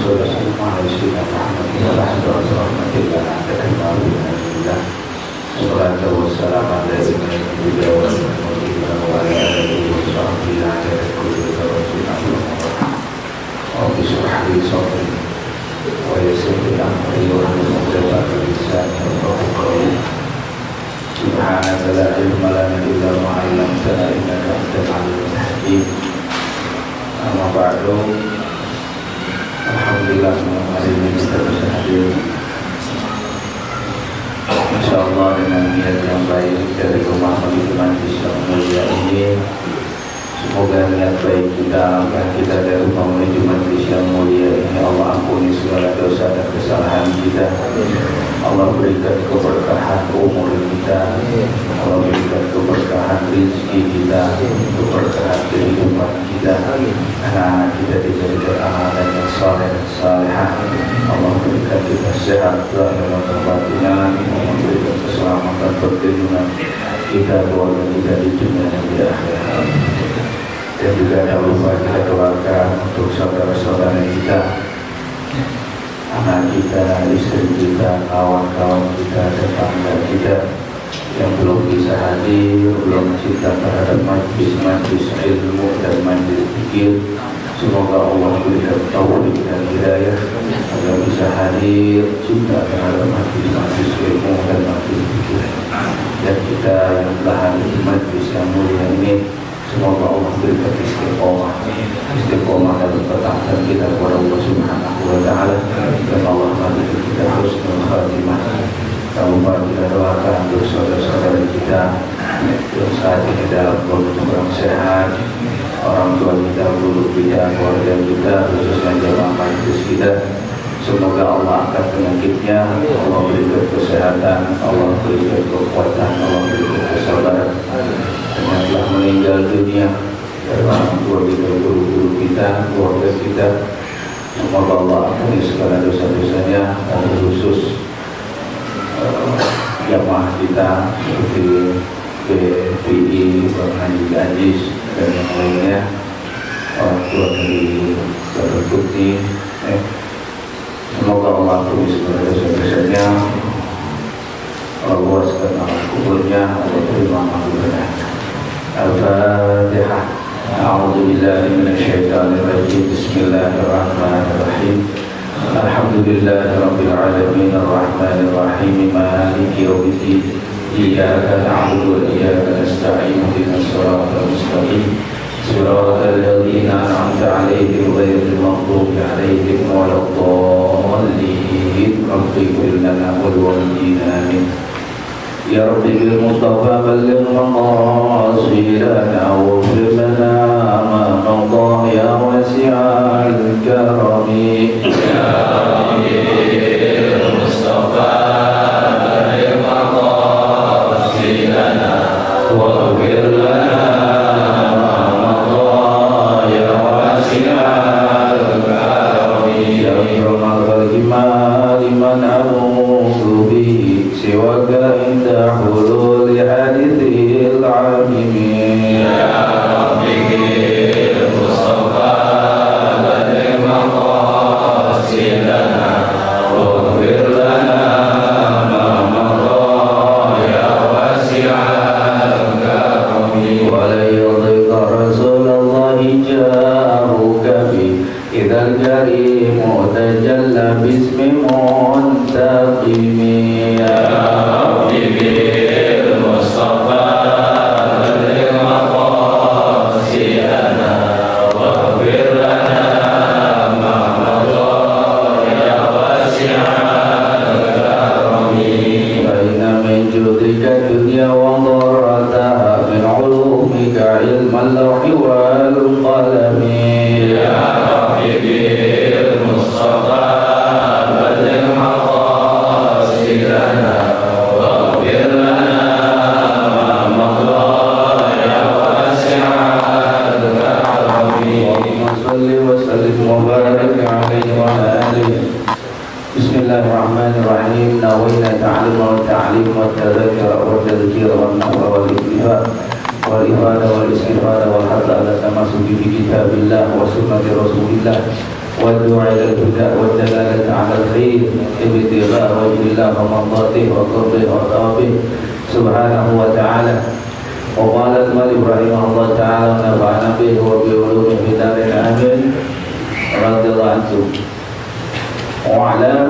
والسلام على سيدنا محمد وعلى آله وصحبه أجمعين. الصلاة والسلام على سيدنا محمد وعلى آله وصحبه أجمعين. رب اشرح لي صدري ويسر لي أمري واحلل عقدة من لساني يفقهوا قولي. سبحانك لا علم لنا إلا ما علمتنا إنك أنت العليم الحكيم. أما بعد, alhamdulillah hari ini kita bisa hadir, insyaallah dengan niat yang baik dari rumah menuju majlis yang mulia ini. Semoga niat baik kita agar kita dari rumah menuju majlis yang mulia ini Allah ampuni segala dosa dan kesalahan kita. Allah berikan keberkahan umur kita, Allah berikan keberkahan rezeki kita, keberkahan kehidupan kita, anak kita dijadikan anak yang saleh dan salehah. Allah berikan kita sehat zahir dan batin, Allah berikan keselamatan perlindungan kita, keluarga kita di dunia dan di akhirat. Dan juga tak lupa kita doakan untuk saudara-saudara kita, anak kita, istri kita, kawan-kawan kita, tetangga kita yang belum bisa hadir, belum cinta terhadap majlis-majlis ilmu dan majlis zikir. Semoga Allah berikan taufik dan hidayah agar bisa hadir, cinta terhadap majlis-majlis ilmu dan majlis zikir. Dan kita yang telah hadir di majlis yang mulia ini, semoga Allah berikan istiqomah dalam ketaatan kita kepada Allah Subhanahu wa Ta'ala, dan Allah berikan kita husnul khatimah. Tak lupa kita doakan untuk saudara-saudara kita yang saat ini dalam kondisi kurang sehat, orang tua kita, guru kita, keluarga kita, khususnya jemaah majlis kita. Semoga Allah angkat penyakitnya, Allah berikan kesehatan, Allah berikan kekuatan, Allah berikan kesabaran. Yang telah meninggal dunia, orang tua kita, guru-guru kita, keluarga kita, semoga Allah ampuni segala dosa-dosanya, dan khusus jamaah kita seperti BPI, Bang Haji Ajis, dan yang lainnya, orang tua dari Bapak Putih. Semoga Allah ampuni segala dosa-dosanya, Allah luaskan alam kuburnya, Allah terima amalnya. Al-Fatihah. A'udzu billahi minasyaitonir rajim. Bismillahirrahmanirrahim. Alhamdulillahi rabbil alamin arrahmanir rahim maliki yaumiddin. Iyyaka na'budu wa iyyaka nasta'in. Ihdinas siratal mustaqim. Siratal ladzina an'amta 'alaihim ghairil maghdubi 'alaihim waladdallin. Rabbana lana wal walidina amin. Ya Rabbi bil Mustafa balligh maqasidana waghfir lana ma madah ya wasi'al karami. Ya Rabbi bil Mustafa balligh maqasidana waghfir lana ma madah ya wasi'al karami. Ya Rabbal himal liman a'udzu bihi siwaka inda hulul hadithil alimin. Ya Rabbi bil Mustafa balligh maqasidana waghfir lana ma madah ya wasi'al karami. Wa la yudhika Rasulullah jaruka bi idzal karimu tajalla bismi muntaqimi. Ya Rabbi bil Mustafa balligh maqasidana waghfir lana ma madah ya wasi'al karami. Fa inna min judika dunya wa dharrataha, min ulumika ilmal lawhi wal qalami. Ya Rabbi bil Mustafa balligh maqasidana waghfir lana ma madah ya wasi'al karami. Allahumma shalli wa sallim wa barik alaihi wa ala alihi. Bismillahirrahmanirrahim. Nawaitu ta'lim wa ta'lim wa tadhakkura wa tadhkira wa naf'a wal ittifaq wal ifada wal istighfar wal hatta ala tamasuki bi kitabillah wa sunnati rasulillah والدعاء إلى الهدى والدلالة على الخير ابتغاء وجه الله ومرضاته وقربه وثوابه سبحانه وتعالى. وقال المؤلف رحمه الله تعالى ونفعنا به وبعلومه في دارين آمين رضي الله عنه. واعلم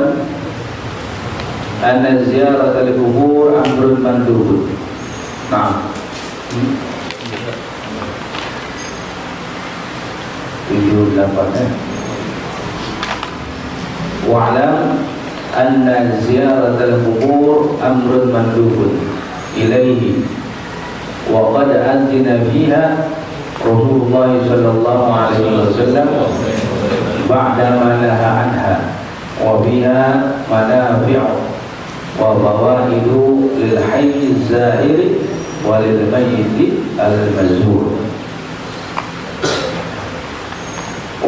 أن زيارة القبور أمر مندوب. نعم. 78. Wa'lam anna ziyaratal qubur amrun mandubun ilaihi wa qad anzina fiha Rasulullah sallallahu alaihi wasallam ba'da ma naha anha wa biha manafi'u wa fawaidu lil hayy az-zahir wa lil mayyit al-mazur.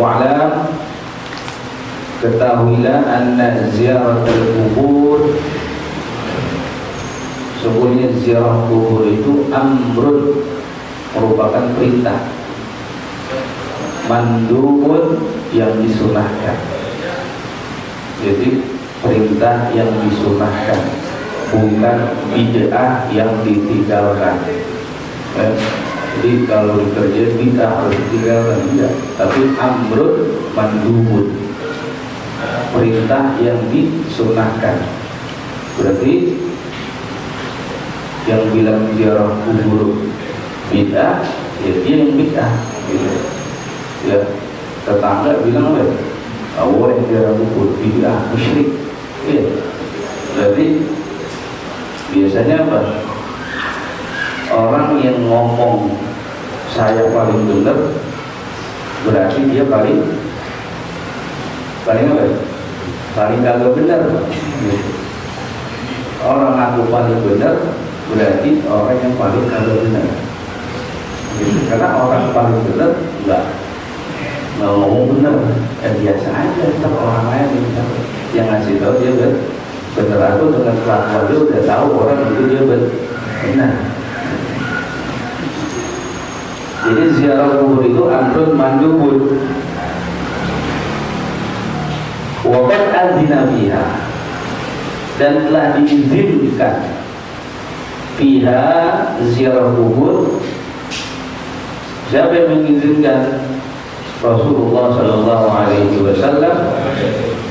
Wa'lam, ketahuilah anna ziaratul kubur, sesungguhnya ziarah kubur itu amrun, merupakan perintah, mandubun, yang disunahkan. Jadi perintah yang disunahkan, bukan bid'ah yang ditinggalkan. Jadi kalau dikerjain bid'ah harus ditinggalkan, tidak, tapi amrun mandubun, perintah yang disunahkan. Berarti yang bilang ziarah kubur bid'ah, ya dia yang bid'ah gitu. Ya, tetangga bilang apa? Awal yang ziarah kubur bid'ah, musyrik. Ya. Berarti biasanya apa? Orang yang ngomong saya paling benar, berarti dia paling apa? Paling kagak benar. Orang aku paling benar, berarti orang yang paling kagak benar. Karena orang paling benar nggak ngomong benar, biasa aja. Ntar orang lain yang ngasih tahu dia benar, aku dengan kelakuan dia udah tahu orang itu dia benar. Jadi ziarah kubur itu amrun mandubun. Waqad azina biha, dan telah diizinkan biha ziarah kubur. Siapa yang mengizinkan? Rasulullah sallallahu alaihi wasallam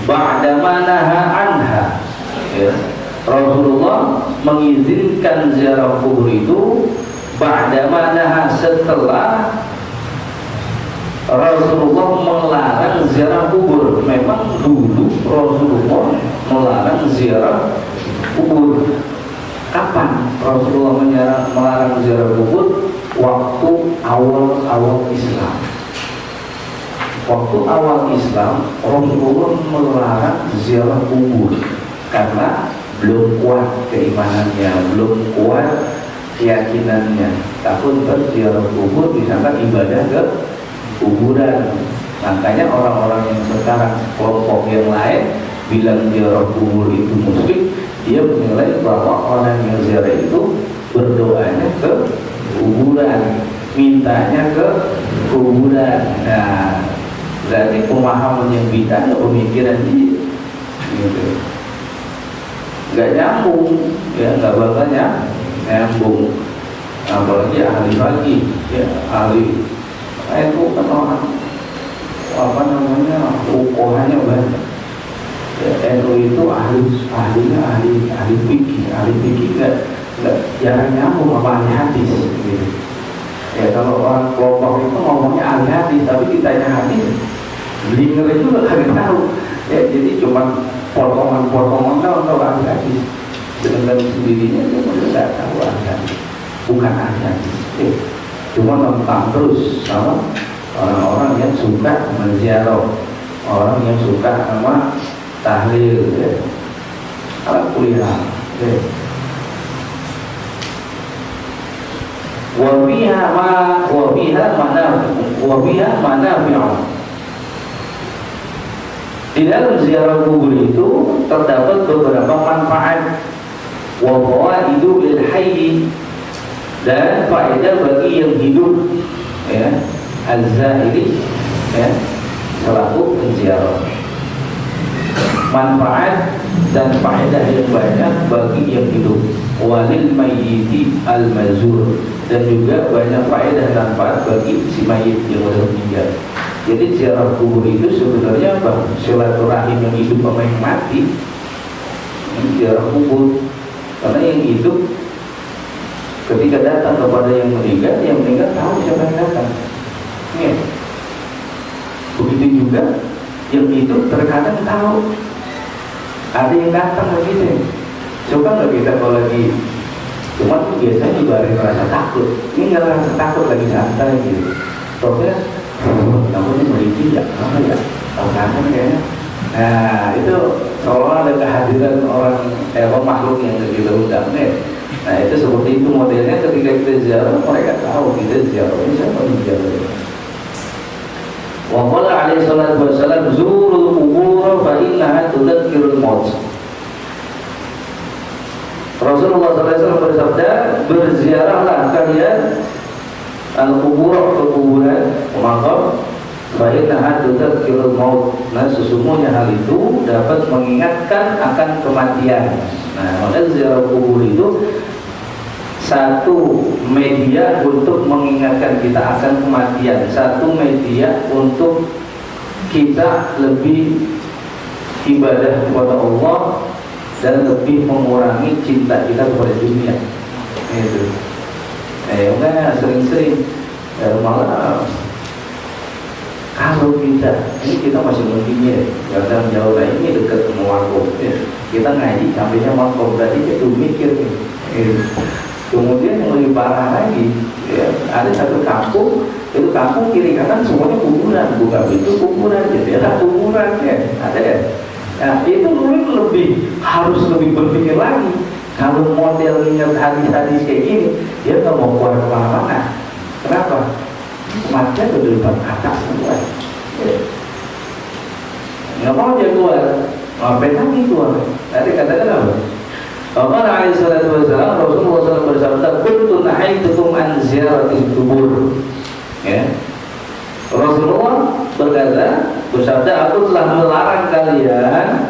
ba'da ma naha anha. Ya. Rasulullah mengizinkan ziarah kubur itu ba'da ma naha, setelah Rasulullah melarang ziarah kubur. Memang dulu Rasulullah melarang ziarah kubur. Kapan Rasulullah melarang ziarah kubur? Waktu awal Islam. Waktu awal Islam Rasulullah melarang ziarah kubur karena belum kuat keimanannya, belum kuat keyakinannya. Takut berziarah kubur disangka ibadah ke kuburan. Makanya orang-orang yang sekarang kelompok yang lain bilang ziarah kubur itu musyrik, dia menilai bahwa orang yang ziarah itu berdoanya ke kuburan, mintanya ke kuburan. Nah, berarti pemahaman yang bid'ah, pemikiran dia gitu, nggak nyambung, ya nggak bakal nyambung. Apalagi ahli lagi, ya ahli itu kan orang apa namanya, ukohanya banyak. Ya, NU itu ahlinya ahli fikih nggak jarang nyambung sama ahli hadis gitu. Ya kalau orang kelompok itu ngomongnya ahli hadis, tapi ditanya hadis belinger itu nggak tahu. Ya jadi cuma potongan kalau ahli hadis dengan sendirinya dia nggak tahu ahli hadis, bukan ahli hadis. Cuma tentang terus sama orang-orang yang suka menziarah, orang yang suka sama tahlil, ya. Alat kuliah, ya. Wabiha manafi'un. Di dalam ziarah kubur itu terdapat beberapa manfaat. Wa fawaidu lil hayy, dan faedah bagi yang hidup, ya, az-zahiri, ya, selaku penziarah. Manfaat dan faedah yang banyak bagi yang hidup, walil mayyiti al mazur, dan juga banyak faedah dan manfaat bagi si mayit yang sudah meninggal. Jadi ziarah kubur itu sebenarnya apa? Silaturahim yang hidup sama yang mati. Ziarah kubur, karena yang hidup ketika datang kepada yang meninggal tahu siapa yang datang. Ya. Begitu juga yang hidup terkadang tahu ada yang datang begitu. Coba nggak kita kalau lagi, cuma biasanya juga ada yang merasa takut. Ini nggak merasa takut, lagi santai gitu. Pokoknya, namanya meliti ya, apa ya? Tahu kangen kayaknya. Nah itu seolah ada kehadiran orang makhluk yang kita undang nih. Nah itu seperti itu modelnya. Ketika kita ziarah, mereka tahu kita ziarah. Ini siapa yang ziarah? Wa qala alaihi salatu wassalam zurul qubur fa innaha tudzakkirul maut. Rasulullah SAW bersabda, berziarahlah kalian al-qubur, kuburan, makam, fa innaha tudzakkirul maut. Nah sesungguhnya hal itu dapat mengingatkan akan kematian. Nah maka ziarah kubur itu satu media untuk mengingatkan kita akan kematian, satu media untuk kita lebih ibadah kepada Allah dan lebih mengurangi cinta kita kepada dunia. Itu. Enggak sering-sering malah kalau kita masih mungkin ya, kadang jauh lah ini dekat sama wakum ya. Kita ngaji sampainya wakum, berarti kita mikir nih. Kemudian yang lebih parah lagi, ya, ada satu kampung, itu kampung kiri kanan semuanya kuburan, buka pintu kuburan, jendela kuburan, ya, ada ya. Nah, itu mungkin harus lebih berpikir lagi. Kalau model ingat hadis-hadis kayak gini, dia nggak mau keluar kemana-mana. Kenapa? Kematian udah depan atas semua. Ya. Nggak mau dia keluar, ngapain lagi keluar? Tadi katakan apa? Qala alaihi salatu wassalam, Rasulullah SAW bersabda, kuntu nahaitukum an ziyaratil kubur. Ya. Rasulullah bersabda, aku telah melarang kalian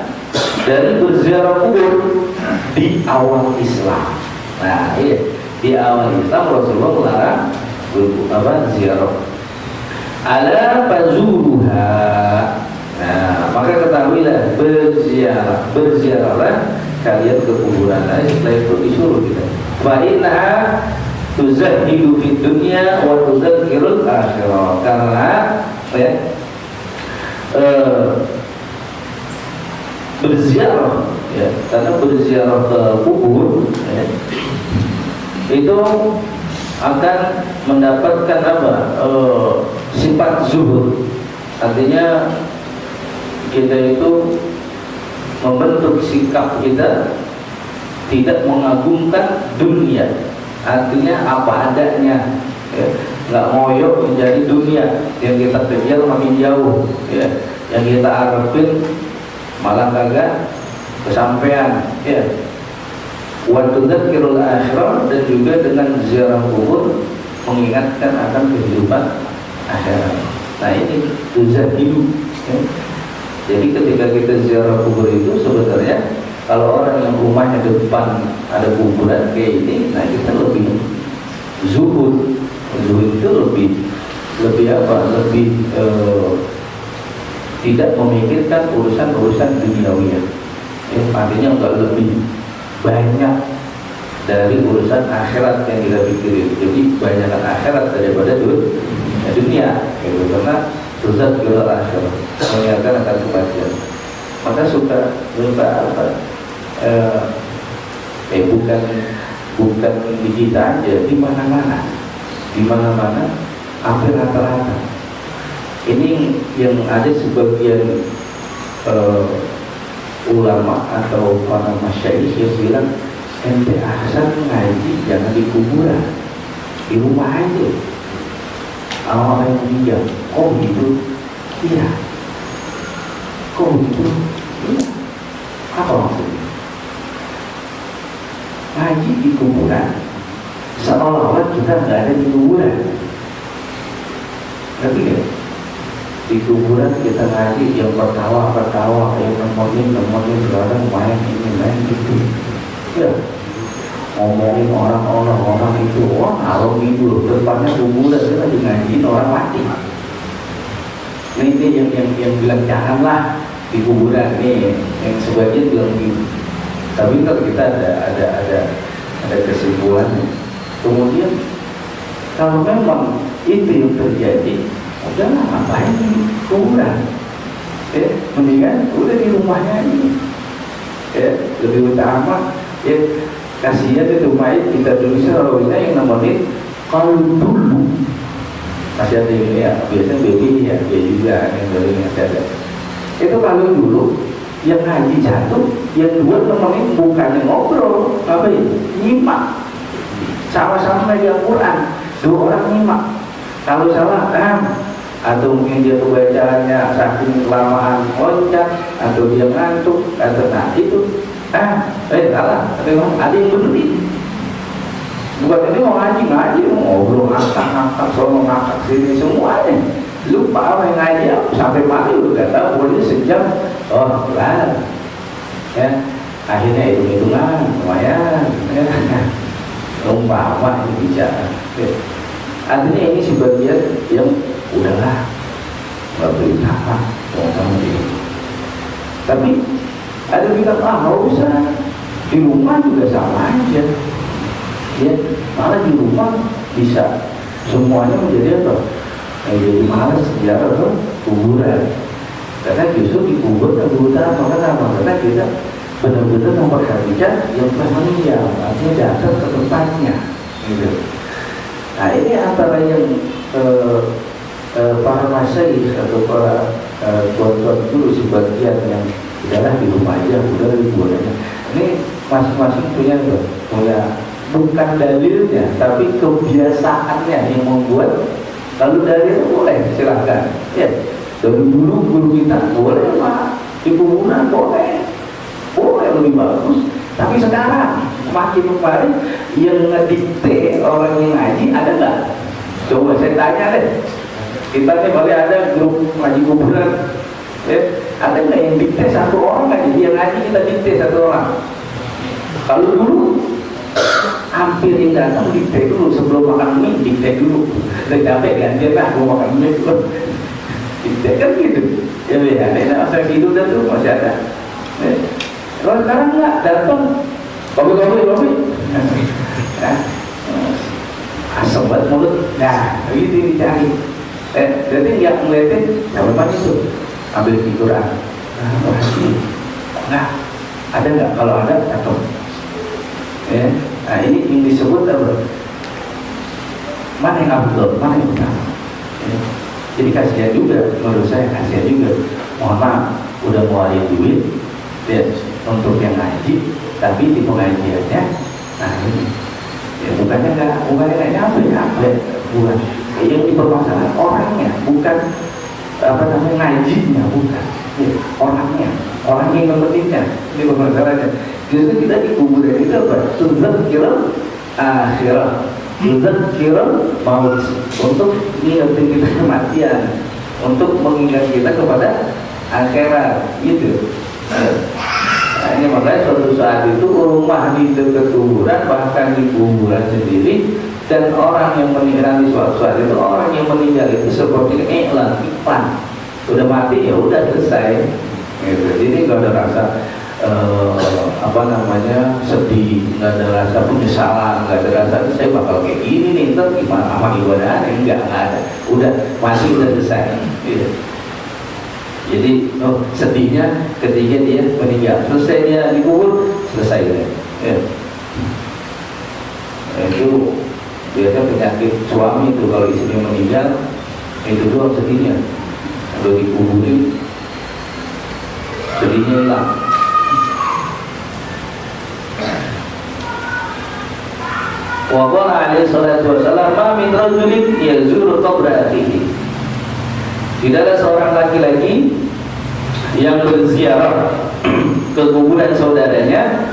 dari berziarah kubur di awal Islam. Nah, iya, di awal Islam Rasulullah melarang ziarah. Ala fazuruha. Nah, maka ketahuilah berziarahlah kalian ke kuburan. Nah, setelah itu disuruh kita. Fa innaha tuzahhidu fid dunya wa tudzakirul akhirah. Karena ya, berziarah ya, karena berziarah ke kubur ya, itu akan mendapatkan apa? Sifat zuhud. Artinya kita itu membentuk sikap kita tidak mengagungkan dunia, artinya apa adanya, ya. Nggak ngoyok menjadi dunia yang kita kejar makin jauh, ya. Yang kita harapin malah kagak kesampaian, ya. Wa tudzakirul akhirah, dan juga dengan ziarah kubur mengingatkan akan kehidupan akhirat. Nah ini tuzahidu, ya. Jadi ketika kita ziarah kubur itu sebenarnya kalau orang yang rumahnya depan ada kuburan kayak ini, nah kita lebih zuhud. Zuhud itu lebih tidak memikirkan urusan duniawi. Artinya enggak lebih banyak dari urusan akhirat yang kita pikirin. Jadi banyakkan akhirat daripada dunia. Gitu. Karena susah jual akhirat, mengingatkan akan kematian. Maka suka apa? Bukan di kita aja, di mana-mana, hampir rata-rata. Ini yang ada sebagian ulama atau para masyayikh yang bilang, ente ahsan ngaji jangan di kuburan, di rumah aja. Awal yang meninggal, oh gitu, iya, kok gitu, iya, apa maksudnya? Ngaji di kuburan, seolah-olah kita nggak ada di kuburan, tapi kan? Di kuburan kita ngaji yang pertawa, yang nemonin sekarang main ini main itu. Ya, ngomongin orang itu, wah kalau gitu depannya kuburan kita lagi ngajiin orang mati. Ini yang bilang janganlah di kuburan nih, yang sebagian bilang gitu. Tapi kalau kita ada kesimpulannya. Kemudian kalau memang itu yang terjadi, udahlah ngapain di kuburan? Mendingan udah di rumahnya ini. Lebih utama kasihan itu mayat kita tulisnya rawatnya yang nemenin kalau dulu masih ada ini ya, biasanya baby ya, dia juga yang dari masih ada. Itu kalau dulu yang ngaji jatuh, yang dua nemenin bukannya ngobrol, apa ya? Nyimak, sama-sama megang Quran, dua orang nyimak. Kalau salah, atau mungkin dia kebacaannya saking kelamaan loncat, atau dia ngantuk, atau nah itu, salah, ada yang benerin. Bukan ini mau ngaji, mau ngobrol, ngakak, soal ngakak sini semuanya. Lupa apa yang ngaji, sampai mati udah gak tahu, boleh sejam, kelar. Ya, akhirnya hitung-hitungan, lumayan. Umpama ini bicara. Artinya ini sebagian yang udahlah, nggak beri apa, sama ini. Tapi ada bilang, nggak usah, di rumah juga sama aja. Ya, malah di rumah bisa semuanya menjadi apa? Jadi malas sejarah ke kuburan. Karena justru di kubur utama karena kita benar-benar memperhatikan yang telah meninggal, artinya datang ke tempatnya. Gitu. Nah ini antara yang para masyayikh atau para tuan-tuan dulu sebagian yang udahlah di rumah aja, udah di kuburannya. Ini masing-masing punya bukan dalilnya, tapi kebiasaannya yang membuat. Kalau dalil boleh, silahkan. Ya, dari dulu guru kita boleh lah, di kuburan boleh lebih bagus. Tapi sekarang makin kemarin yang ngedikte orang yang ngaji ada nggak? Coba saya tanya deh. Kita nih boleh ada grup ngaji kuburan. Ada nggak yang dikte satu orang ngaji? Dia ngaji kita dikte satu orang. Kalau dulu hampir yang datang dikte dulu sebelum makan mie, dikte dulu. Udah capek gantian lah mau makan mie dulu. Dikte kan gitu. Ya ini masa gitu dah tuh masih ada. Kalau sekarang nggak datang, kopi. Asam banget mulut. Nah, gitu dicari. Jadi nggak ngeliatin, jawaban itu ambil Quran. Nah, ada nggak? Kalau ada, atau nah ini yang disebut apa? Mana yang abdul, mana yang utama? Jadi kasihan juga, menurut saya kasihan juga. Mohon maaf, udah ngeluarin duit untuk yang ngaji, tapi di pengajiannya, nah ini, bukannya nggak nyampe, bukan. Yang dipermasalahkan orangnya, bukan ngajinya, bukan. Orang yang nemeninnya, ini permasalahannya. Justru kita di kuburan itu apa? Tuzakirul akhirah, tuzakirul maut, untuk mengingatkan kita kematian, untuk mengingat kita kepada akhirat, gitu. Nah, ini makanya suatu saat itu rumah di dekat kuburan, bahkan di kuburan sendiri, dan orang yang meninggal di suatu saat itu, orang yang meninggal itu seperti iklan, udah mati ya udah selesai. Gitu. Jadi nggak ada rasa sedih, nggak ada rasa penyesalan, nggak ada rasa saya bakal kayak gini nih, ntar gimana amal ibadahnya, enggak ada, udah masih udah selesai. Gitu. Jadi sedihnya ketika dia meninggal, selesai dia dikubur, selesai dia. Ya. Itu biasa penyakit suami itu kalau istrinya meninggal, itu doang sedihnya. Kalau dikuburin, sedihnya hilang. Wa qala alaihi salatu wasallam, ma min rajulin yazuru qabra akhihi. Tidak ada seorang laki-laki yang berziarah ke kuburan saudaranya,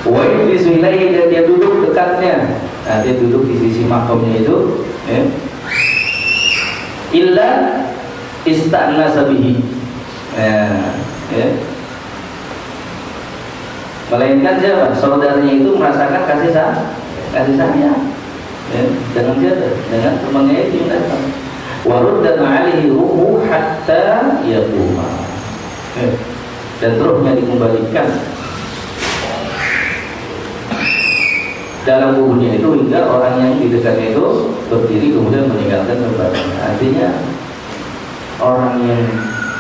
wa yajlisu ilaihi, dan dia duduk dekatnya. Nah, dia duduk di sisi makamnya itu, illa ista'nasa bihi. Ya. Melainkan siapa? Saudaranya itu merasakan kasih sayang. Ya. Dengan siapa? Dengan temannya itu yang datang. Waruddan alaihi ruhu hatta yaquma. Dan rohnya dikembalikan dalam tubuhnya itu hingga orang yang di dekatnya itu berdiri kemudian meninggalkan tempatnya. Artinya orang yang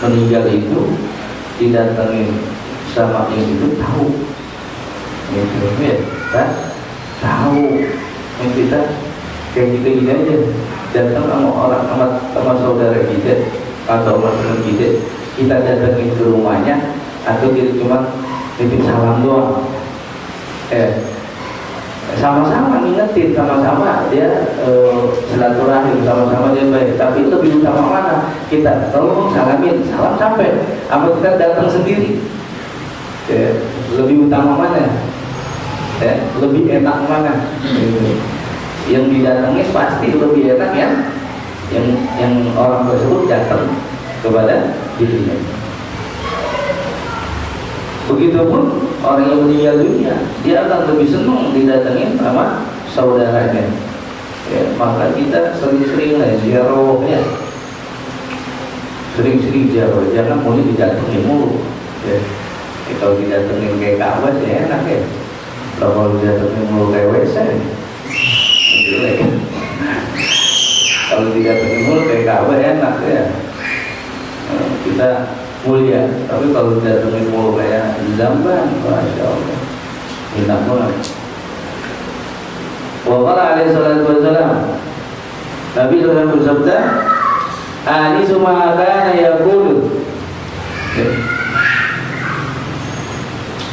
meninggal itu didatengin sama yang itu tahu, ya, kan? Tahu yang kita kayak kita gini aja datang sama orang sama saudara kita atau teman kita datangin ke rumahnya atau kita cuma titip salam doang, sama-sama ngingetin, sama-sama dia silaturahim, sama-sama dia baik. Tapi lebih utama mana? Kita tolong salamin, salam sampai apa kita datang sendiri, lebih utama mana? Lebih enak mana? Yang didatangi pasti lebih enak ya, yang orang tersebut datang kepada dirinya. Begitupun orang yang meninggal dunia, dia akan lebih senang didatengin sama saudaranya. Maka kita sering-sering ziarah, ya. Sering-sering ziarah, jangan mulai didatengin mulu. Kalau didatengin kayak Ka'bah ya enak ya. Kalau didatengin mulu kayak WC, jelek. Kalau didatengin mulu kayak Ka'bah enak ya. Kita mulia, tapi kalau datangin mulu kayak Zamban, masya Allah, enak banget. Wa qala alaihi salatu wassalam, Nabi SAW bersabda, anisu ma kana yaqulu,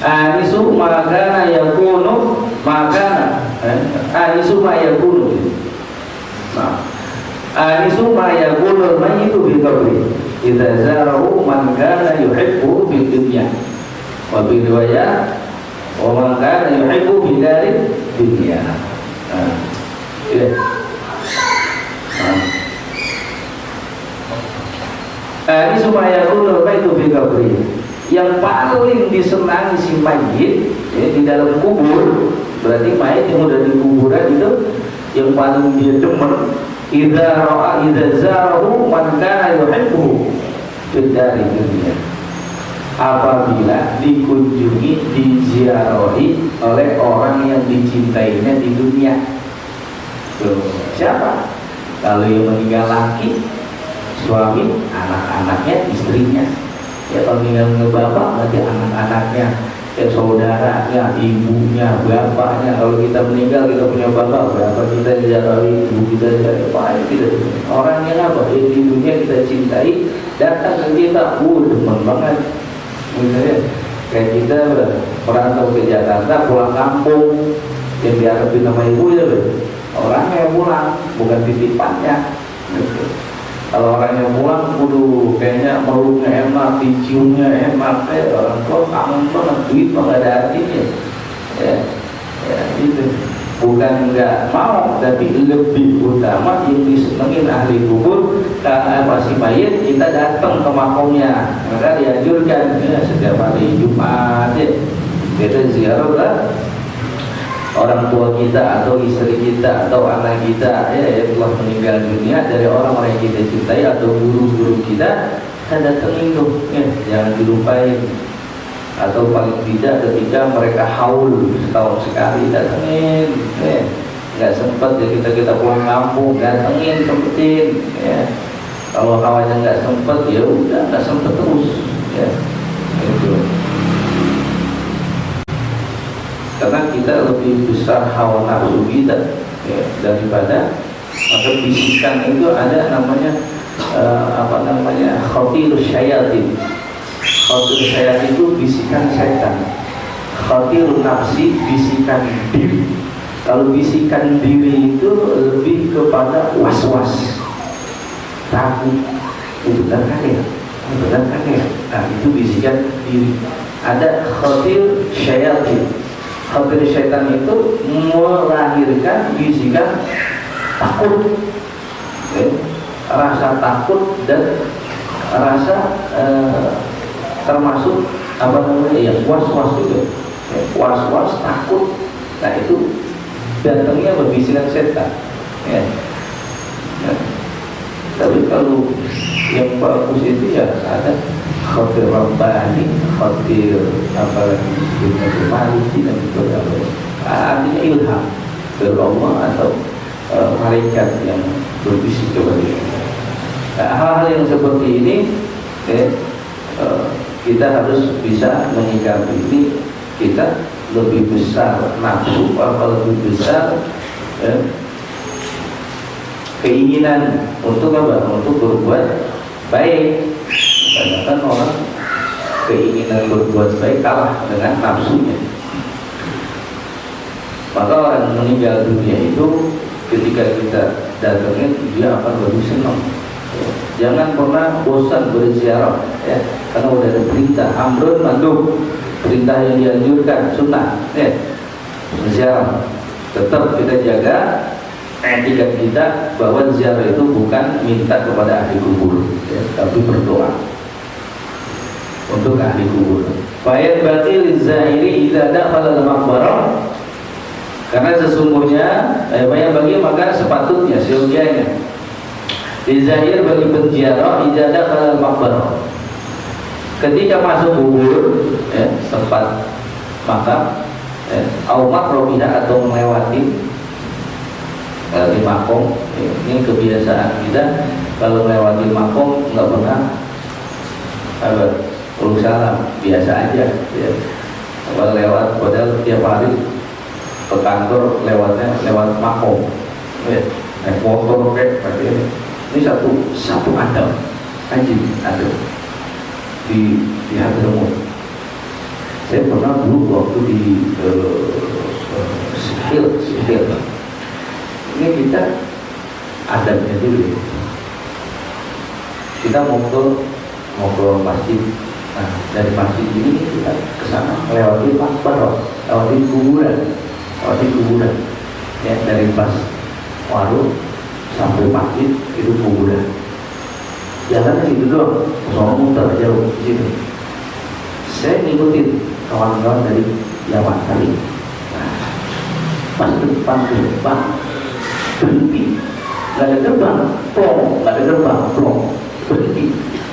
anisu ma kana yaqulu, anisu ma yaqulu, anisu ma yaqulu mayyitu bi qabri idza zarahu man kana yuhibbu fid dunya, wa bi riwayat wa man kana yuhibbu fi dari dunya. Ini supaya kulur itu fi qabri, yang paling disenangi si mayit di dalam kubur, berarti mayit yang udah di kuburan itu yang paling dia demen. Idza zarahu man kana yuhibbu fid dari dunia, apabila dikunjungi, diziarahi oleh orang yang dicintainya di dunia. Siapa? Kalau yang meninggal laki, suami, anak-anaknya, istrinya. Ya kalau meninggal bapak, berarti anak-anaknya, saudaranya, ibunya, bapaknya. Kalau kita meninggal, kita punya bapak, bapak kita ziarahi, ibu kita ziarahi, apa kita orang yang apa? Yang di dunia kita cintai, datang ke kita, demen banget. Misalnya kayak kita merantau ke Jakarta, pulang kampung, yang diharapin sama ibu ya, orangnya yang pulang, bukan titipannya. Gitu. Kalau orang yang pulang, kayaknya meluknya enak, diciumnya enak, orang tua kangen banget, duit mah gak ada artinya. Ya, gitu. Bukan nggak mau, tapi lebih utama yang disenengin ahli kubur, si mayit kita datang ke makamnya. Maka dianjurkan setiap hari Jumat kita ziarah lah orang tua kita atau istri kita atau anak kita yang telah meninggal dunia, dari orang-orang yang kita cintai atau guru-guru kita datengin tuh, jangan dilupain. Atau paling tidak ketika mereka haul setahun sekali datengin, nggak sempet ya kita pulang kampung, datengin, sempetin. Kalau kawannya nggak sempet, ya udah nggak sempet terus. Itu. Karena kita lebih besar hawa nafsu kita daripada, maka bisikan itu ada namanya khatirus syayatin. Khatir syaitan itu bisikan setan. Khatir nafsi, bisikan diri. Kalau bisikan diri itu lebih kepada was-was, takut, benar kan ya? Nah itu bisikan diri. Ada khatir syaitan. Khatir syaitan itu melahirkan bisikan takut. rasa takut dan rasa termasuk apa namanya ya was-was juga, was-was takut. Nah itu datangnya berbisikan setan ya. Tapi kalau yang bagus itu ya ada khatir rabbani, khatir apalagi itu maliki dan itu artinya ilham dari Allah atau malaikat yang berbisik kepada kita. Nah, hal-hal yang seperti ini kita harus bisa menyikapi ini. Kita lebih besar nafsu atau lebih besar keinginan untuk apa? Untuk berbuat baik. Kadang-kadang orang keinginan berbuat baik kalah dengan nafsunya. Maka orang meninggal dunia itu ketika kita datangin dia akan lebih senang. Jangan pernah bosan berziarah ya, karena udah ada perintah amrun mandub, perintah yang dianjurkan sunnah ya, ziarah. Tetap kita jaga etika kita bahwa ziarah itu bukan minta kepada ahli kubur ya, tapi berdoa untuk ahli kubur. Fa'id batil zairi idza dakhala al-maqbarah, karena sesungguhnya bagi maka sepatutnya seyogianya dizahir bagi penziarah idza dakhala al-maqbarah, ketika masuk kubur ya, tempat makam au maqrobiha atau melewati di makom. Ini kebiasaan kita kalau melewati makom nggak pernah salam, biasa aja ya. Kalau lewat padahal tiap hari ke kantor lewatnya lewat makom ya, naik motor kayak ini satu adam haji ada di Hadramaut. Saya pernah dulu waktu di Sihil. Ini kita adabnya dulu. Kita mau ke masjid. Nah, dari masjid ini kita ke sana melewati makbarah, melewati kuburan. Ya, dari pas warung sampai masjid itu kuburan. Jalan itu doang, soal muter jauh di situ. Saya ngikutin kawan-kawan dari Yaman tadi. Nah, pas depan gerbang berhenti, nggak ada gerbang, plong, berhenti.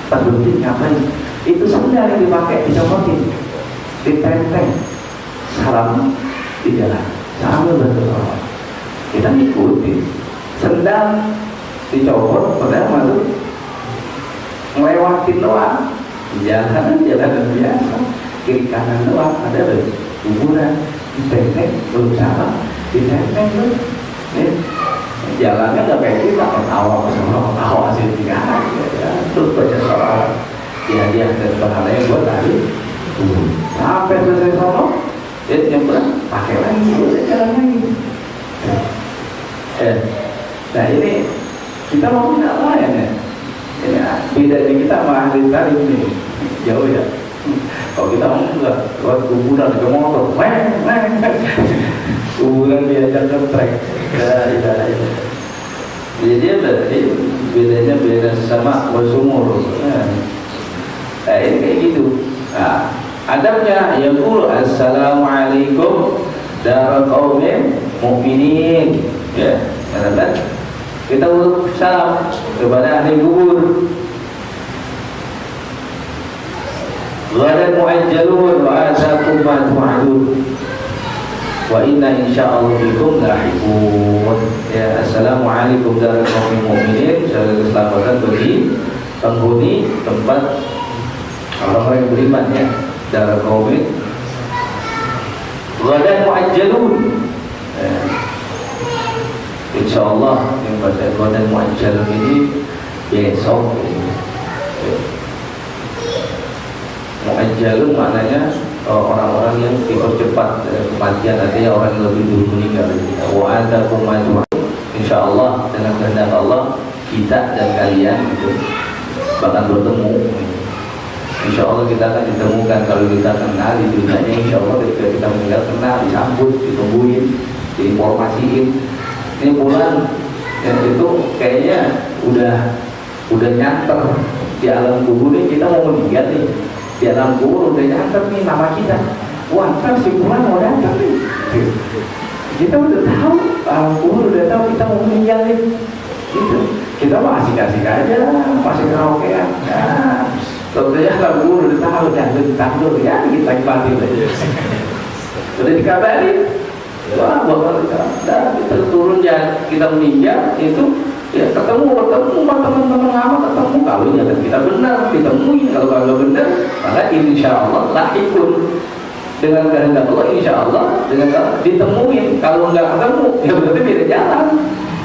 Pas berhenti ngapain? Itu sendal yang dipakai dicopotin, ditenteng, salam di jalan, salam bantu orang. Kita ngikutin, sendal dicopot, padahal masuk ngelewatin doang, jalan biasa, kiri kanan doang, ada kuburan, ditenteng, belum salam, ditenteng tuh, jalannya nggak kayak kita, awal sih tinggal, terus baca sholat. Dia dan pahalanya buat tadi sampai selesai sholat dia nyemprot pakai lagi, jalan lagi. Nah ini kita mau tidak lain ya. Ini bedanya kita sama ahli tarif ini jauh ya. Kalau kita mau enggak lewat kuburan ke motor, kuburan diajak ke trek. Jadi bedanya beda sama wasumur. Nah, ini kayak gitu. Nah, adabnya yaqul assalamualaikum dar qaumin mukminin. Ya, kan? Kita ucap salam kepada ahli kubur. Ghadan mu'ajjalun wa atakum ma tu'adun. Wa inna insyaallah bikum lahiqun. Ya, assalamualaikum dar qaumin mukminin. Keselamatan bagi penghuni tempat orang-orang yang beriman ya, darah qaumin ghadan mu'ajjalun. Insyaallah yang pada ghadan mu'ajjalun ini besok. Mu'ajjalun maknanya orang-orang yang dipercepat kematian, artinya orang yang lebih dulu meninggal. Wa atakum ma tu'adun. Insyaallah dengan kehendak Allah kita dan kalian itu bakal bertemu. Insya Allah kita akan ditemukan kalau kita kenal di dunianya. Insya Allah ketika kita meninggal kenal, disambut, ditungguin, diinformasiin. Ini bulan yang itu kayaknya udah nyanter di alam kubur nih, kita mau meninggal nih, di alam kubur udah nyanter nih nama kita. Wah, ntar si pulang mau datang nih. Kita udah tahu, alam kubur udah tahu kita mau meninggal nih. Gitu. Kita mah asik-asik aja, masih karaokean. Nah, tentunya alam kubur udah tahu, takut ya, kita lagi mati. Udah dikabarin. Wah, bakal kita turun ya, kita meninggal itu ya ketemu sama teman-teman lama, ketemu kalau nyata kita benar ditemuin, kalau kagak benar maka insya Allah lahikun dengan kehendak Allah, insya Allah dengan ditemuin. Kalau nggak ketemu ya berarti beda jalan.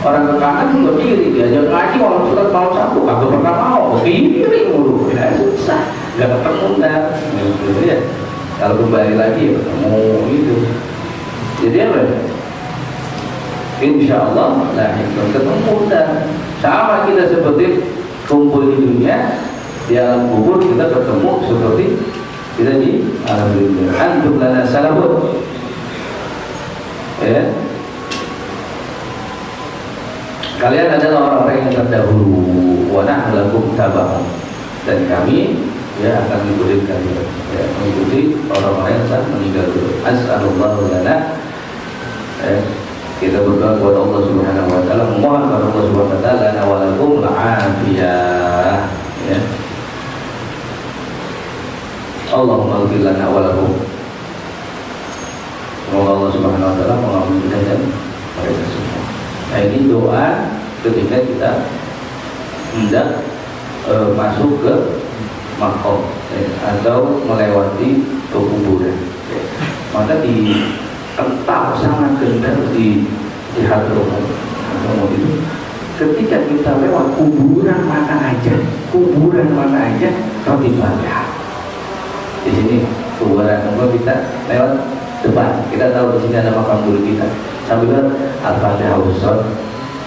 Orang ke kanan ke kiri, diajak ngaji malam surat malam satu kagak pernah mau ke kiri mulu, ya susah, nggak ketemu dah. Ya, kalau kembali lagi ya ketemu itu. Jadi apa ya? Insya Allah lah ketemu dan sama kita seperti kumpul di dunia, di alam kubur kita ketemu seperti kita di alam dunia. Antum lana salahun, ya. Kalian adalah orang-orang yang terdahulu, wa nahnu lakum taba'un, dan kami ya akan mengikuti kalian, ya, mengikuti orang-orang yang telah meninggal dulu. As'alullahu lana, kita berdoa kepada Allah Subhanahu wa taala, memohon kepada Allah Subhanahu wa taala lana wa lakum al-afiyah, ya. Allahumma ighfir lana wa lakum. Semoga Allah Subhanahu wa taala mengampuni kita dan mereka semua. Nah, ini doa ketika kita hendak masuk ke makom atau melewati kuburan, maka ditentang sangat kendal di hadromat itu. Ketika kita lewat kuburan mana aja roti Fatihah. Di sini kuburan, kalau kita lewat depan, kita tahu di sini ada makam guru kita. Sambil Al-Fatihah usul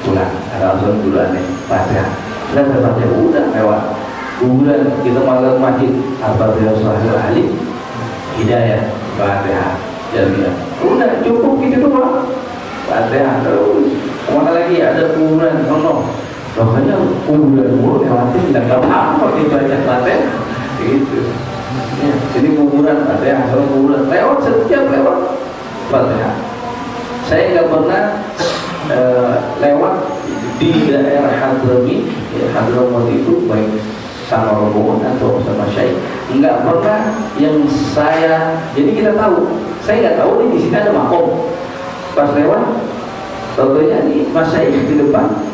pulang, ada usul dulu aneh Fatihah. Sudah Al-Fatihah udah lewat kuburan, kita malam masjid Al-Fatihah usul Ali Hidayah Fatihah jamiah. Udah cukup gitu doang. Fatihah terus. Kemana lagi ada kuburan? No. Pokoknya kuburan mulu lewatin dan gak apa-apa dibaca Fatihah. Gitu. Ya, jadi kuburan Fatihah, kalau kuburan lewat setiap lewat Fatihah. Saya nggak pernah lewat di daerah Hadramit, ya, Hadramut itu baik sama rombongan atau sama syekh, nggak pernah yang saya. Jadi kita tahu, saya nggak tahu nih di sini ada makom. Pas lewat, tentunya nih mas syekh di depan,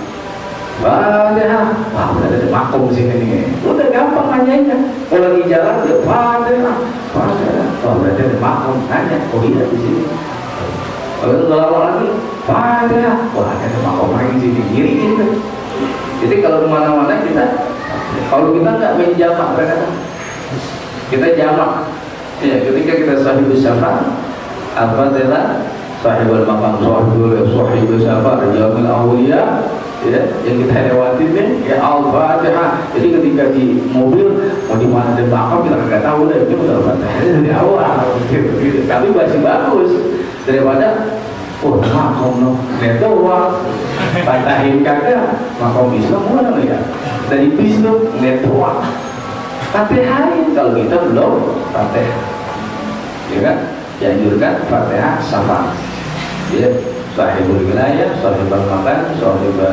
Fatihah, wah udah ada makom di sini nih. Udah gampang nanyanya. Kalau lagi jalan, ya Fatihah, wah berarti ada makom. Nanya, oh iya di sini. Kalau nggak lama lagi, Fatihah, wah ada makom lagi di sini, kiri gitu. Jadi kalau kemana-mana kita, kalau kita nggak main jamak, kita jamak. Ya, ketika kita sahibul syafa'ah, Al-Fatihah, sahibul maqam, sahibul syafa'ah, jamil awliya, ya, yang kita lewatin nih, ya Al-Fatihah. Jadi ketika di mobil mau di mana ada makam kita nggak tahu deh, itu udah Al-Fatihah dari awal, gitu. Tapi masih bagus daripada makam no, itu doang, patahin kagak, makam Islam mana ya? Dari bis no, net doang. Fatihain kalau kita belum Fatihah, ya kan? Dianjurkan Fatihah sama, ya. Sahibul wilayah, sahibul makan, sahibul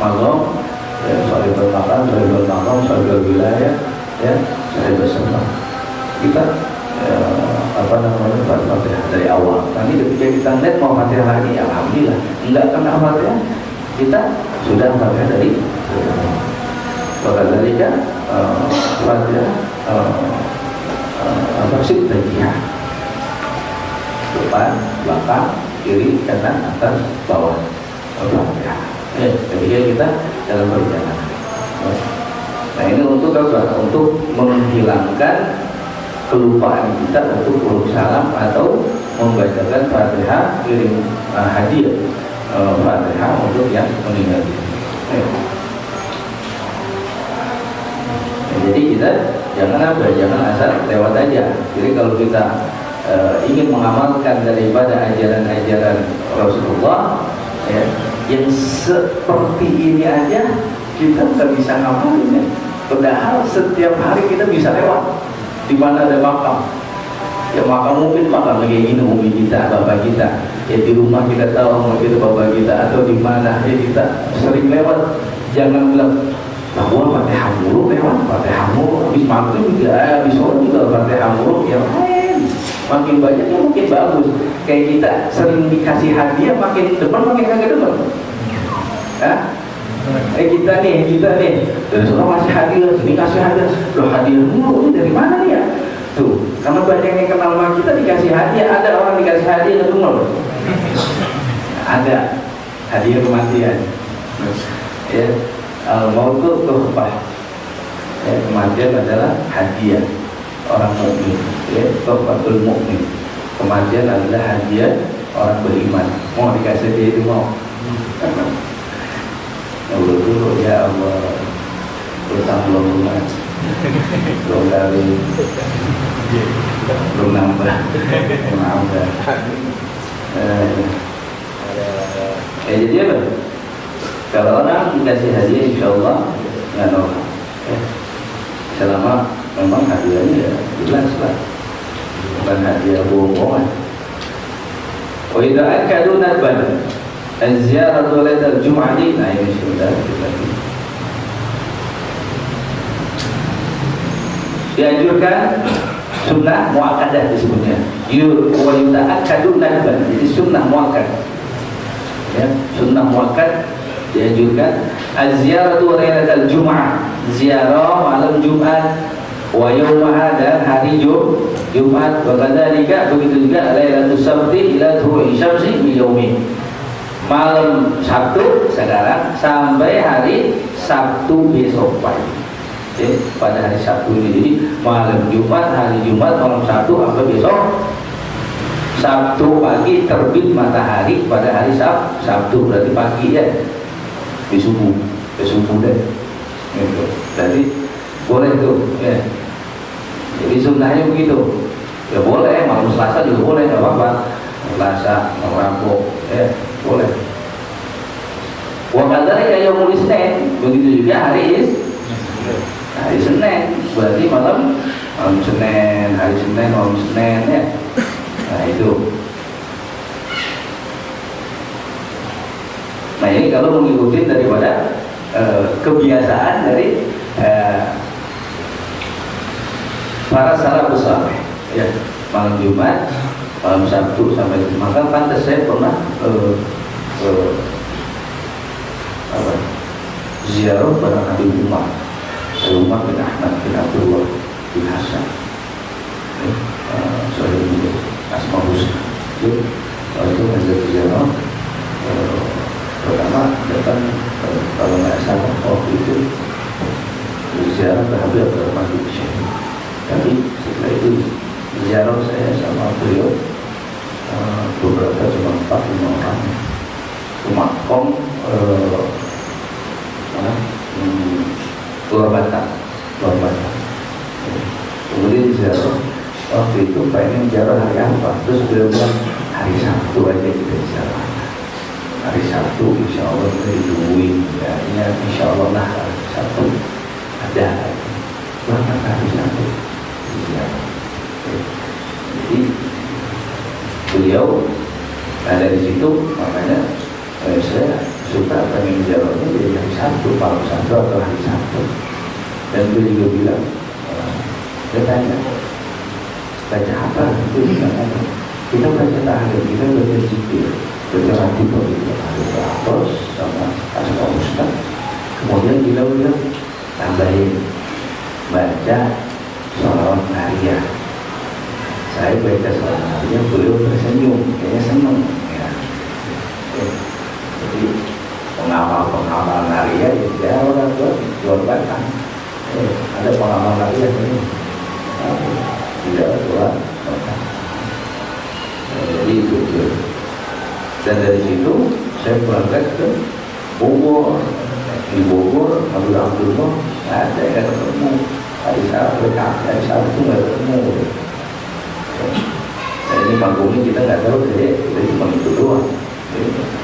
mazom, ya, sahibul makan, sahibul makam, sahibul wilayah, ya, sahibul sama. Kita Fatihah dari awal. Nanti ketika kita lihat mau Fatihah lagi, alhamdulillah. Enggak kena Fatihah, kita sudah Fatihah dari. Maka dari kan Fatihah sih tajiyah, depan, belakang, kiri, kanan, atas, bawah. Fatihah. Ketika kita dalam perjalanan. Nah ini untuk apa? Untuk menghilangkan kelupaan kita untuk urus salam atau membacakan Fatihah, kirim hadiah Fatihah untuk yang meninggal. Jadi kita jangan asal lewat aja. Jadi kalau kita ingin mengamalkan daripada ajaran-ajaran Rasulullah, ya, yang seperti ini aja kita nggak bisa ngapalin ya. Padahal setiap hari kita bisa lewat di mana ada makam. Ya makam mungkin makam kayak gini, umi kita, bapak kita. Ya di rumah kita tahu umi kita, bapak kita, atau di mana ya kita sering lewat. Jangan bilang bahwa Fatihah mulu lewat, Fatihah mulu habis maghrib juga, habis sore juga Fatihah mulu, yang lain makin banyak ya makin bagus. Kayak kita sering dikasih hadiah, makin depan makin kagak depan. Kita nih dari sana masih hadiah, sini kasih hadiah. Loh hadiah mulu ini dari mana nih ya? Tuh, karena banyak yang kenal sama kita dikasih hadiah. Ada orang dikasih hadiah ke rumah loh. Ada hadiah kematian. Ya, al-maut itu tuhfah. Ya, kematian adalah hadiah orang mukmin. Ya, tuhfatul mukmin. Kematian adalah hadiah orang beriman. Mau dikasih dia itu mau. Dulu ya Allah, utang belum lunas, belum kali, belum nambah. Jadi apa? Kalau orang dikasih hadiah, insya Allah nggak nolak. Selama memang hadiahnya ya jelas lah, bukan hadiah bohong-bohongan. Wa idza akadu nadban az-ziyaratu lailatul jum'ati, nah ini sudah dianjurkan sunnah muakkadah disebutnya. Wa yuta'akkadu nadban, jadi sunnah muakkad. Ya, sunnah muakkad dianjurkan. Az-ziyaratu lailatul jum'ah, ziarah malam Jumat, wa yaumaha, dan hari Jumat, wa kadzalika begitu juga lailatul sabti ila tulu'i syamsi min yaumi, malam Sabtu sekarang sampai hari Sabtu besok pagi. Pada hari Sabtu ini, jadi malam Jumat, hari Jumat, malam Sabtu sampai besok Sabtu pagi terbit matahari pada hari Sabtu, berarti pagi ya, di subuh deh. Gitu. Jadi boleh tuh ya. Jadi sunnahnya begitu. Ya boleh, malam Selasa juga boleh, nggak apa-apa. Selasa, Rabu, ya boleh. Wa kadzalika yaumul Isnin, begitu juga hari Senin, berarti malam Senin, hari Senin, malam Senin ya. Nah itu. Nah ini kalau mengikuti daripada kebiasaan dari para salafus saleh, ya, malam Jumat, malam Sabtu sampai Jumat. Maka pantas saya pernah ziarah pada Nabi Umar bin Ahmad bin Abdullah bin Hasan, Sohib Asma Husna. Itu hasil ziarah pertama datang, kalau nggak salah waktu itu ziarah ke Habib Abdurrahman bin Syekh. Tapi setelah itu ziarah saya sama beliau beberapa, cuma 4-5 orang ke makom luar Batam. Kemudian ziarah waktu itu pengen ziarah hari apa, terus beliau bilang hari Sabtu aja kita ziarah. Hari Sabtu insya Allah kita ditungguin ya, insya Allah lah hari Sabtu ada bahkan hari Sabtu ya. Jadi beliau ada di situ, makanya saya suka pengen ziarahnya dari hari Sabtu, malam Sabtu atau hari Sabtu. Dan beliau juga bilang, saya tanya, baca apa? Itu bilang apa? Kita baca tahlil, kita baca zikir, baca hati begitu, terus sama Asma Husna. Kemudian kita bilang tambahin baca sholawat nariyah. Saya baca sholawat nariyah, beliau tersenyum, kayaknya senang. Ya. Jadi pengamal nariyah ya orang tua luar batang. Ada pengamal nariyah ini tidak luar batang. Jadi itu. Dan dari situ saya berangkat ke Bogor. Di Bogor, Abdullah ada yang ketemu. Hari Sabtu nggak ketemu. Nah ini panggungnya kita nggak tahu, kita cuma itu doang.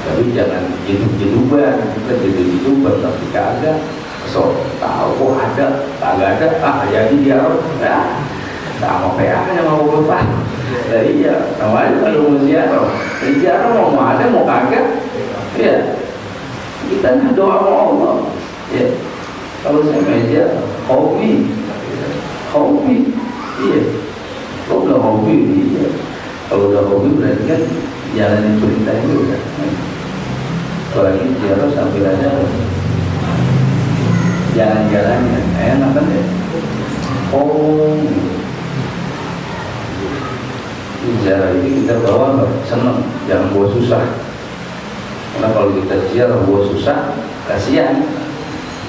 Tapi jangan jeduk-jedukan, kita jeduk-jedukan tapi kagak. So, tahu kok ada, kagak ada, jadi dia ya, sama PA yang mau lupa. Jadi ya, namanya kalau mau ziarah mau ada mau kagak, ya kita doa sama Allah. Ya, kalau saya meja hobi, iya. Kalau udah hobi, iya. Kalau udah hobi berarti kan jalanin perintah itu kan. Kalau ini ziarah sambil aja jalan-jalannya enak kan ya. Ziarah ini kita bawa seneng, jangan bawa susah. Karena kalau kita ziarah bawa susah, kasihan.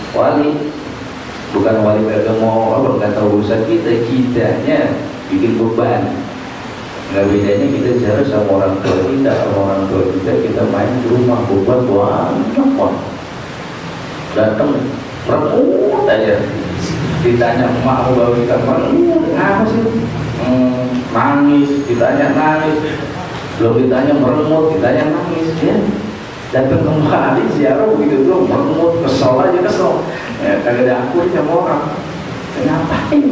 Wali bukan wali kagak mau apa, nggak tahu urusan kitanya bikin beban. Nggak bedanya kita ziarah sama orang tua kita, kita main di rumah beban banyak. Datang remut aja, ditanya emak bawa kita apa sih? Nangis, ditanya nangis, belum ditanya meremut, ditanya nangis, ya. Datang kembali ziarah begitu belum meremut, kesel aja kesel, ya kagak ada akui sama orang, ngapain?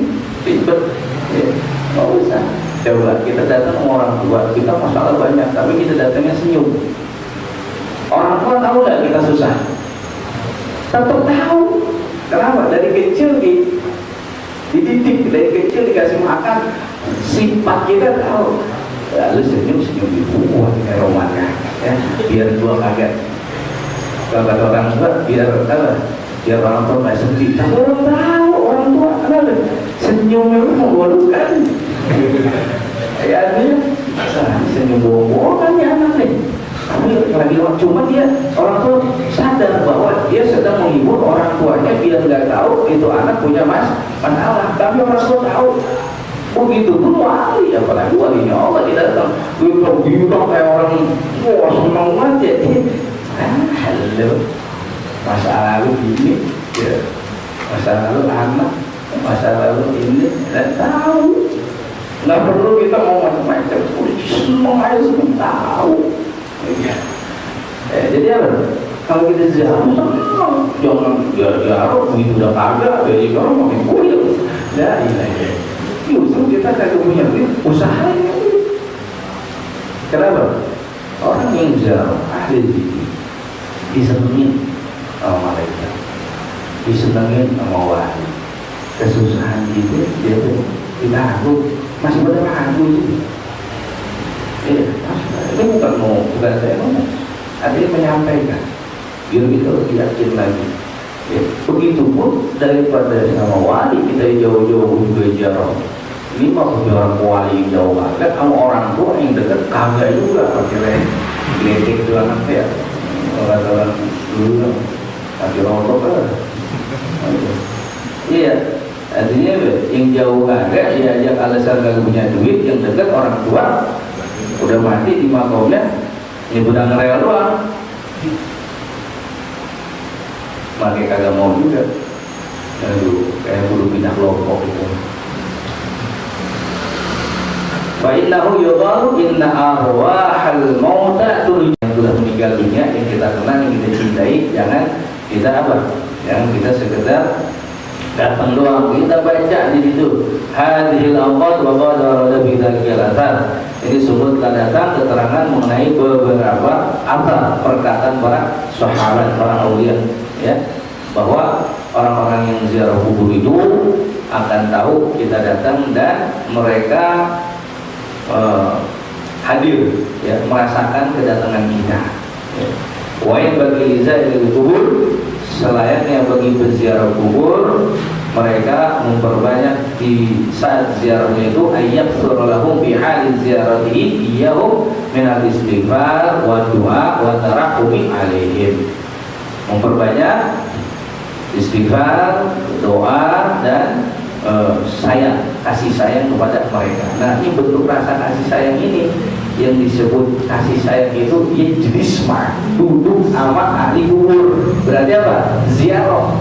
Ribet, ya nggak usah. Coba kita datang sama orang tua, kita masalah banyak, tapi kita datangnya senyum. Orang tua tahu nggak kita susah? Tetap tahu. Kenapa? Dari kecil dididik, dari kecil dikasih makan, sifat kita tahu. Lalu senyum ibu, wah kayak romannya, ya biar gua kaget. Kalau kata orang tua, biar orang tua nggak sedih. Tapi orang tahu, orang tua kenapa? Senyumnya menggodukan. Ya dia, senyum bohong-bohongan ya anak nih. Tapi lagi cuma dia orang tua sadar bahwa dia sedang menghibur orang tuanya biar nggak tahu itu anak punya masalah. Tapi orang tua tahu. Begitu pun wali, apalagi walinya Allah tidak datang. Bilang kayak orang wah senang banget ya. Halo, masa lalu ini, ya. Masa lalu anak, masa lalu ini, dan tahu. Nggak perlu kita mau macam-macam. Semua aja semua tahu. Ya. Jadi apa? Kalau kita ziarah, jangan ziarah begitu udah kagak, jadi orang makin kuyuk. Ya, justru kita kagak punya duit, usahanya. Kenapa? Orang yang ziarah ahli zikir disenengin sama malaikat, disenengin sama wali. Kesusahan itu dia tuh kita ragu, masih pada ragu itu. Ini bukan saya ngomong, artinya menyampaikan biar kita lebih yakin lagi. Ya, begitupun daripada sama wali kita jauh-jauh juga ziarah. Ini mau orang wali jauh agak sama orang tua yang dekat kagak juga akhirnya geledek itu anak ya orang dulu tapi rontok lah. Iya, artinya yang jauh kagak diajak alasan kagak punya duit, yang dekat orang tua udah mati di makamnya ini udah ngerel doang, makanya kagak mau juga. Aduh, kayak bulu pindah kelompok itu. Fa innahu yuqalu inna arwahal mauta turun, yang sudah meninggal dunia yang kita kenal, yang kita cintai, jangan kita apa? Jangan kita sekedar datang doang, kita baca di situ hadhil awqat wa qad warada bi dzalika al-athar. Ini sumber telah datang keterangan mengenai beberapa athar perkataan para sahabat, para aulia, ya, bahwa orang-orang yang ziarah kubur itu akan tahu kita datang dan mereka hadir, ya, merasakan kedatangan kita. Wa in bagi zairil kubur, selayaknya bagi peziarah kubur mereka memperbanyak di saat ziarahnya itu ayat suralahum fi halin ziaratihi iyahum min al-istighfar wa du'a wa tarahumi alaihim. Memperbanyak istighfar, doa, dan sayang, kasih sayang kepada mereka. Nah, ini bentuk rasa kasih sayang ini yang disebut kasih sayang itu yajlisma, duduk sama ahli kubur. Berarti apa? Ziarah.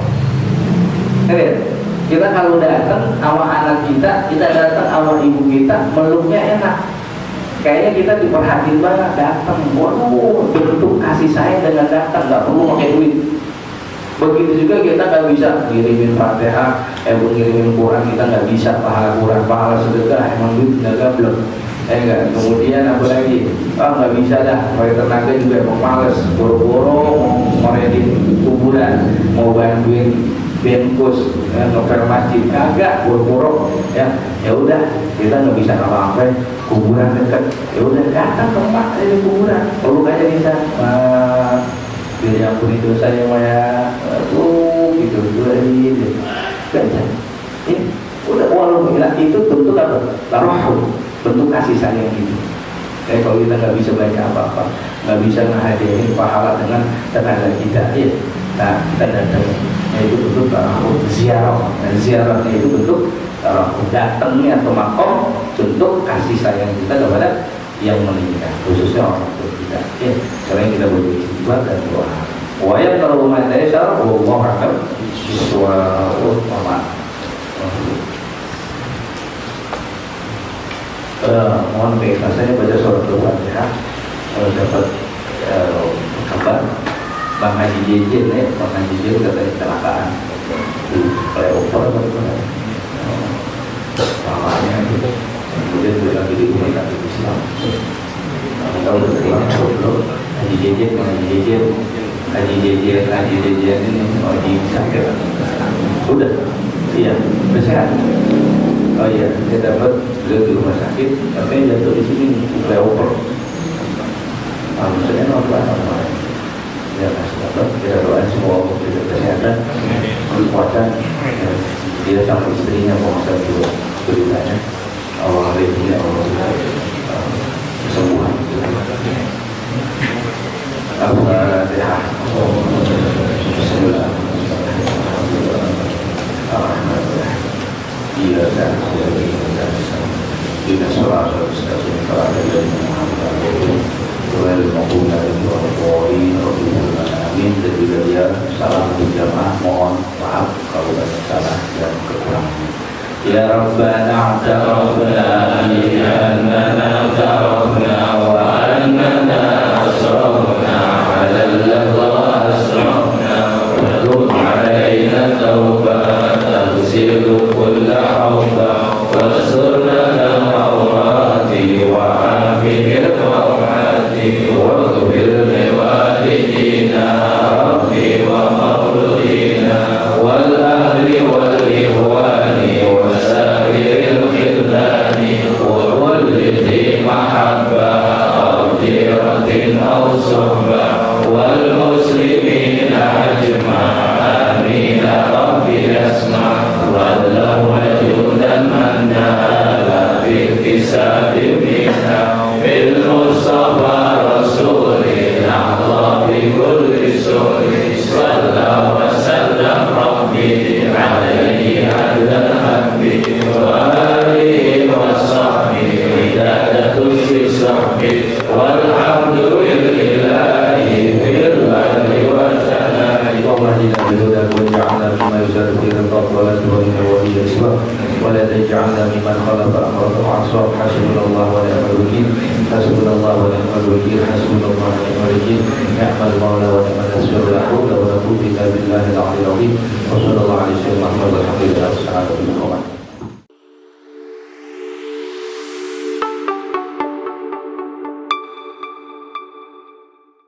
Kita kalau datang sama anak kita datang sama ibu kita, meluknya enak. kayaknya kita diperhatiin banget, datang, waduh, bentuk kasih sayang dengan datang, nggak perlu pakai duit. Begitu juga kita nggak bisa ngirimin Fatihah, ngirimin Quran, kita nggak bisa pahala Quran, pahala sedekah, emang duit nggak gablek. Enggak. Kemudian apa lagi? Nggak bisa dah, pakai tenaga juga emang males, boro-boro mau meredin kuburan, mau bantuin benkus, ngepel masjid, kagak, boro-boro, ya udah, kita nggak bisa apa-apa, kuburan dekat, ya udah datang ke tempat ini kuburan, peluk aja kita, biar ampuni dosa ya Maya, gitu, gajah, ini udah walaupun itu bentuk apa? Taruh, bentuk kasih sayang gitu. Kalau kita nggak bisa baca apa-apa, nggak bisa menghadiri pahala dengan tenaga kita, ya, nah kita datang, itu bentuk taruh ziarah, dan ziarahnya itu bentuk taruh datangnya atau makom, bentuk kasih sayang kita kepada yang meninggal, khususnya orang tua kita. Ya, selain kita beristighfar dan doa. Wayang kalau umat saya salah, Allah akan suatu amat. Mohon keikhlasannya baca surat Al-Fatihah. Kalau dapat kabar Bang Haji Jejen, Bang Haji Jejen katanya kecelakaan di flyover namanya itu, kemudian dia lagi di rumah sakit Islam. Tahu betul Haji Jejen, Haji Jejen ini lagi sakit. Udah, iya, sehat. Oh iya, saya dapat beliau di rumah sakit, tapi jatuh di sini flyover. Maksudnya apa? Ya, kita doain semua untuk kesehatan, kekuatan. Dia sama istrinya pengusaha juga beritanya. Allah berikan Allah kesembuhan. Al-Fatihah. Bismillahirrahmanirrahim. Iya dan Dina sholat Stasiun Kalahin dan Muhammad Tuhan Maupuna dan Tuhan Amin. Dan juga dia salam berjamaah, mohon maaf kalau ada salah dan kekurangan. Ya Rabbana ta'arafna Annana ta'arafna Wa annana asrafna Ala Allah asrafna Wa tub alaina tawbah Tagsilu kulla hawbah Wa surna al-awrati Wa afihil wawhati Wa kubir liwalidina Rabbi wa mawludina Wal ahli wal ihwani Wa sahiril khidlani Wa kulli mahabbah Awdiratin aw suhbah Wal muslimina ajma'ah Amin Rabbi asma' Wallahu wajudan manala Bil kisabi minna Bil mustafa rasulina Allah bi kulli suri Sallallahu wa sallam Rabbi alaihi adlan habbi Wa alihi wa sahbihi Hidadatul fi sahbihi Walhamdulillahi Billahi wa ta'ala Allahumma jina bihudak wa ja'ala Mimma yusadu fi rintak wa la tuhanina wa hiya isbah Wa la taj'alna mimman khalafa amrata wa aswab Hasbunallah wa ni'mal wakil Hasbunallah wa ni'mal wakil Hasbunallah wa ni'mal wakil Ni'mal mawla wa ni'mal nasir La hawla wa la quwwata illa billahi al-'aliyyil 'azim Wa sallallahu alaihi wa sallam Alhamdulillah